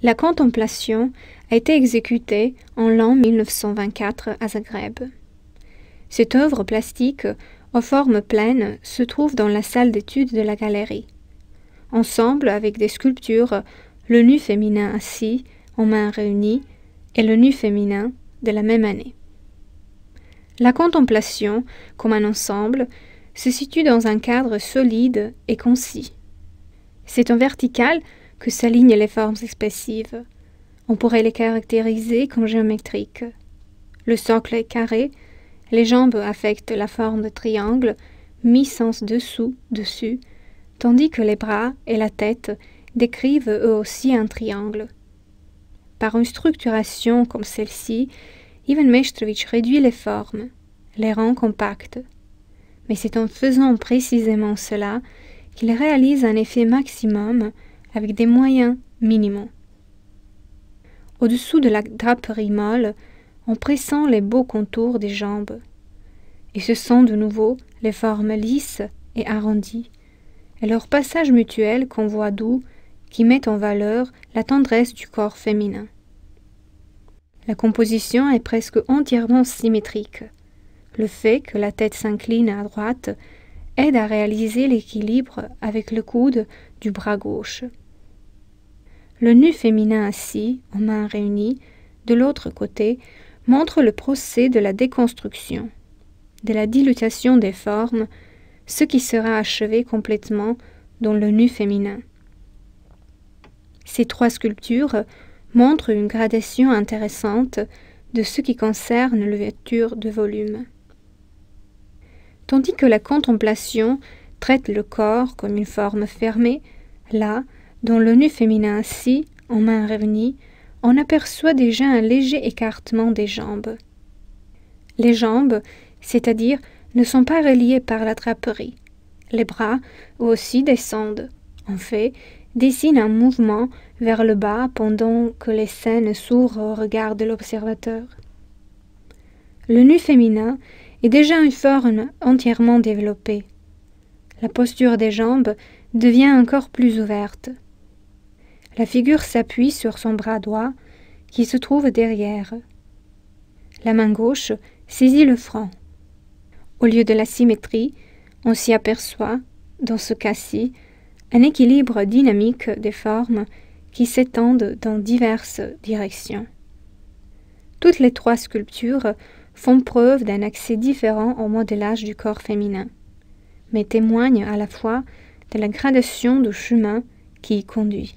La contemplation a été exécutée en l'an 1924 à Zagreb. Cette œuvre plastique aux formes pleines se trouve dans la salle d'études de la galerie. Ensemble avec des sculptures, le nu féminin assis, en mains réunies, et le nu féminin de la même année. La contemplation, comme un ensemble, se situe dans un cadre solide et concis. C'est en vertical que s'alignent les formes expressives. On pourrait les caractériser comme géométriques. Le socle est carré, les jambes affectent la forme de triangle, mis sens dessous-dessus, tandis que les bras et la tête décrivent eux aussi un triangle. Par une structuration comme celle-ci, Ivan Meštrović réduit les formes, les rend compactes. Mais c'est en faisant précisément cela qu'il réalise un effet maximum avec des moyens minimaux. Au-dessous de la draperie molle, on pressent les beaux contours des jambes, et ce sont de nouveau les formes lisses et arrondies, et leur passage mutuel qu'on voit doux, qui met en valeur la tendresse du corps féminin. La composition est presque entièrement symétrique. Le fait que la tête s'incline à droite aide à réaliser l'équilibre avec le coude du bras gauche. Le nu féminin assis, en mains réunies, de l'autre côté, montre le procès de la déconstruction, de la dilution des formes, ce qui sera achevé complètement dans le nu féminin. Ces trois sculptures montrent une gradation intéressante de ce qui concerne l'ouverture de volume. Tandis que la contemplation traite le corps comme une forme fermée, là, dans le nu féminin assis, en mains réunies, on aperçoit déjà un léger écartement des jambes. Les jambes, c'est-à-dire, ne sont pas reliées par la draperie. Les bras aussi descendent. En fait, dessinent un mouvement vers le bas pendant que les scènes s'ouvrent au regard de l'observateur. Le nu féminin est déjà une forme entièrement développée. La posture des jambes devient encore plus ouverte. La figure s'appuie sur son bras droit qui se trouve derrière. La main gauche saisit le front. Au lieu de la symétrie, on s'y aperçoit, dans ce cas-ci, un équilibre dynamique des formes qui s'étendent dans diverses directions. Toutes les trois sculptures font preuve d'un accès différent au modelage du corps féminin, mais témoignent à la fois de la gradation du chemin qui y conduit.